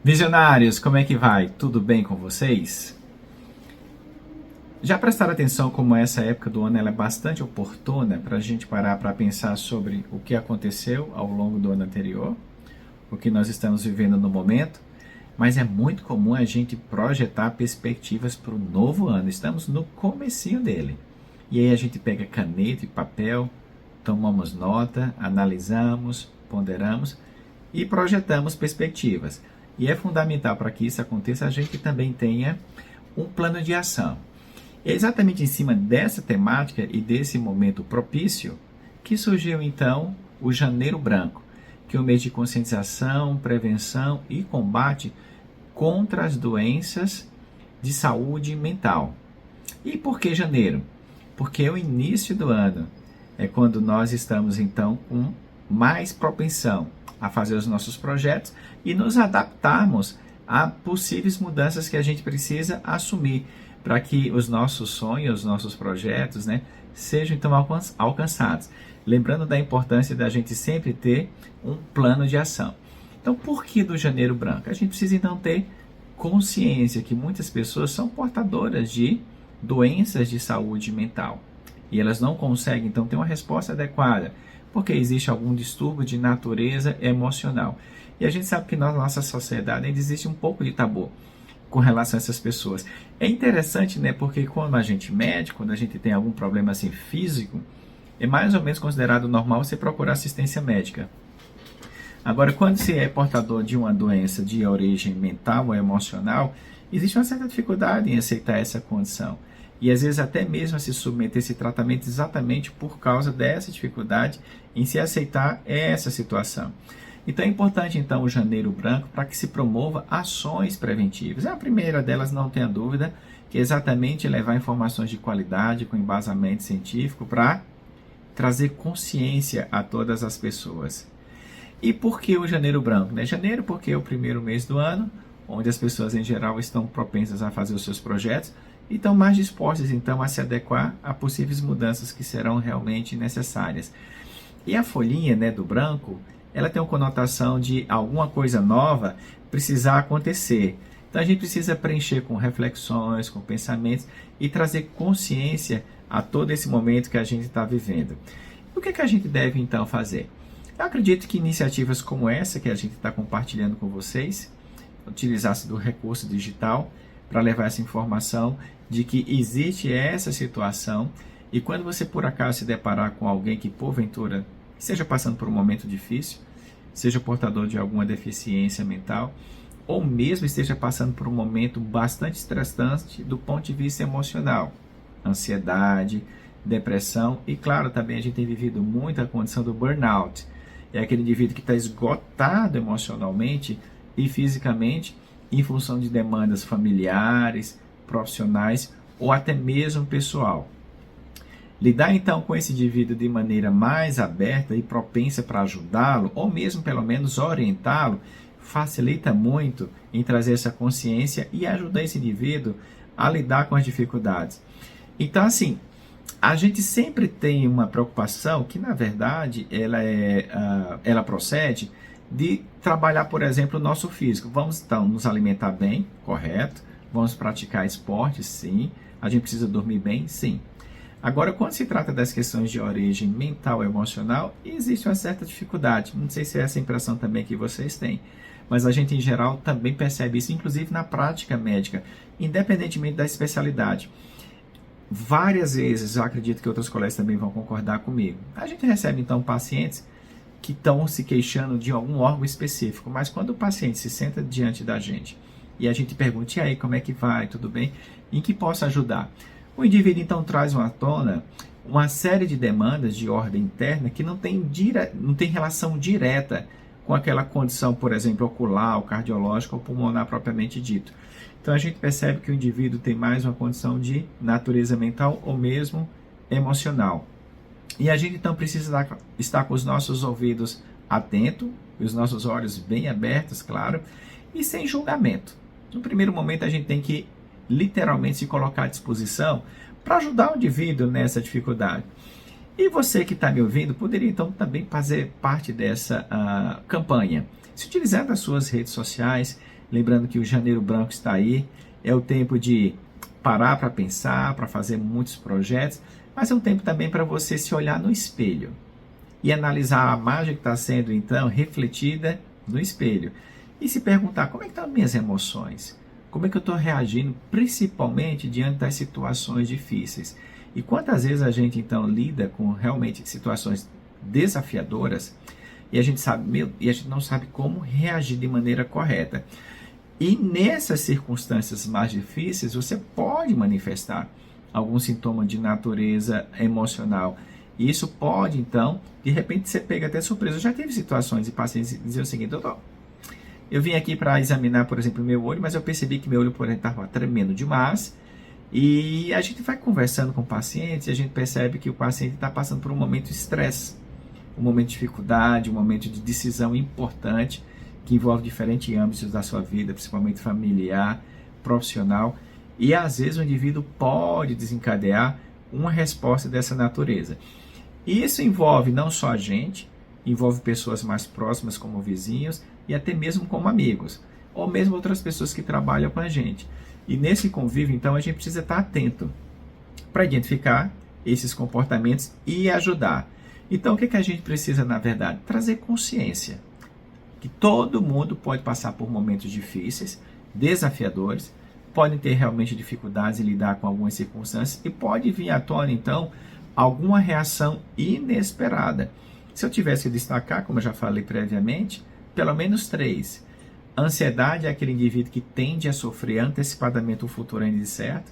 Visionários, como é que vai? Tudo bem com vocês? Já prestaram atenção como essa época do ano ela é bastante oportuna para a gente parar para pensar sobre o que aconteceu ao longo do ano anterior, o que nós estamos vivendo no momento, mas é muito comum a gente projetar perspectivas para o novo ano. Estamos no comecinho dele. E aí a gente pega caneta e papel, tomamos nota, analisamos, ponderamos e projetamos perspectivas. E é fundamental para que isso aconteça a gente também tenha um plano de ação. É exatamente em cima dessa temática e desse momento propício que surgiu então o Janeiro Branco, que é um mês de conscientização, prevenção e combate contra as doenças de saúde mental. E por que janeiro? Porque é o início do ano, é quando nós estamos então com mais propensão a fazer os nossos projetos e nos adaptarmos a possíveis mudanças que a gente precisa assumir para que os nossos sonhos, os nossos projetos, sejam então alcançados. Lembrando da importância da gente sempre ter um plano de ação. Então, por que do Janeiro Branco? A gente precisa então ter consciência que muitas pessoas são portadoras de doenças de saúde mental e elas não conseguem então ter uma resposta adequada porque existe algum distúrbio de natureza emocional. E a gente sabe que na nossa sociedade ainda existe um pouco de tabu com relação a essas pessoas. É interessante, porque quando a gente médico, quando a gente tem algum problema assim físico, é mais ou menos considerado normal você procurar assistência médica. Agora, quando você é portador de uma doença de origem mental ou emocional, existe uma certa dificuldade em aceitar essa condição. E às vezes até mesmo se submeter a esse tratamento exatamente por causa dessa dificuldade em se aceitar essa situação. Então é importante então o Janeiro Branco para que se promova ações preventivas. A primeira delas, não tenha dúvida, que é exatamente levar informações de qualidade com embasamento científico para trazer consciência a todas as pessoas. E por que o Janeiro Branco? Janeiro porque é o primeiro mês do ano, onde as pessoas em geral estão propensas a fazer os seus projetos e estão mais dispostas então a se adequar a possíveis mudanças que serão realmente necessárias. E a folhinha do branco, ela tem uma conotação de alguma coisa nova precisar acontecer. Então a gente precisa preencher com reflexões, com pensamentos e trazer consciência a todo esse momento que a gente está vivendo. O que a gente deve então fazer? Eu acredito que iniciativas como essa que a gente está compartilhando com vocês, utilizar-se do recurso digital para levar essa informação de que existe essa situação e quando você por acaso se deparar com alguém que porventura esteja passando por um momento difícil, seja portador de alguma deficiência mental ou mesmo esteja passando por um momento bastante estressante do ponto de vista emocional, ansiedade, depressão e claro, também a gente tem vivido muito a condição do burnout. É aquele indivíduo que está esgotado emocionalmente e fisicamente em função de demandas familiares, profissionais ou até mesmo pessoal. Lidar então com esse indivíduo de maneira mais aberta e propensa para ajudá-lo ou mesmo pelo menos orientá-lo facilita muito em trazer essa consciência e ajudar esse indivíduo a lidar com as dificuldades. Então assim, a gente sempre tem uma preocupação que, na verdade, ela procede de trabalhar, por exemplo, o nosso físico. Vamos, então, nos alimentar bem, correto. Vamos praticar esporte, sim. A gente precisa dormir bem, sim. Agora, quando se trata das questões de origem mental e emocional, existe uma certa dificuldade. Não sei se é essa impressão também que vocês têm. Mas a gente, em geral, também percebe isso, inclusive na prática médica, independentemente da especialidade. Várias vezes, eu acredito que outros colegas também vão concordar comigo. A gente recebe então pacientes que estão se queixando de algum órgão específico, mas quando o paciente se senta diante da gente e a gente pergunta, e aí, como é que vai, tudo bem? Em que posso ajudar? O indivíduo então traz à tona uma série de demandas de ordem interna que não tem relação direta com aquela condição, por exemplo, ocular, ou cardiológica ou pulmonar propriamente dito. Então a gente percebe que o indivíduo tem mais uma condição de natureza mental ou mesmo emocional. E a gente então precisa estar com os nossos ouvidos atentos, os nossos olhos bem abertos, claro, e sem julgamento. No primeiro momento a gente tem que literalmente se colocar à disposição para ajudar o indivíduo nessa dificuldade. E você que está me ouvindo poderia então também fazer parte dessa campanha, se utilizando as suas redes sociais, lembrando que o janeiro branco está aí, é o tempo de parar para pensar, para fazer muitos projetos, mas é um tempo também para você se olhar no espelho e analisar a imagem que está sendo então refletida no espelho e se perguntar como é que estão as minhas emoções, como é que eu estou reagindo, principalmente diante das situações difíceis. E quantas vezes a gente então lida com realmente situações desafiadoras e a gente não sabe como reagir de maneira correta. E nessas circunstâncias mais difíceis, você pode manifestar algum sintoma de natureza emocional. E isso pode, então, de repente você pega até surpresa. Eu já tive situações de pacientes dizer o seguinte: doutor, eu vim aqui para examinar, por exemplo, o meu olho, mas eu percebi que meu olho, por exemplo, estava tremendo demais. E a gente vai conversando com o paciente e a gente percebe que o paciente está passando por um momento de estresse, um momento de dificuldade, um momento de decisão importante, que envolve diferentes âmbitos da sua vida, principalmente familiar, profissional, e às vezes o indivíduo pode desencadear uma resposta dessa natureza. E isso envolve não só a gente, envolve pessoas mais próximas como vizinhos e até mesmo como amigos, ou mesmo outras pessoas que trabalham com a gente. E nesse convívio, então, a gente precisa estar atento para identificar esses comportamentos e ajudar. Então, o que a gente precisa, na verdade? Trazer consciência que todo mundo pode passar por momentos difíceis, desafiadores, podem ter realmente dificuldades em lidar com algumas circunstâncias e pode vir à tona, então, alguma reação inesperada. Se eu tivesse que destacar, como eu já falei previamente, pelo menos 3. A ansiedade é aquele indivíduo que tende a sofrer antecipadamente o futuro incerto.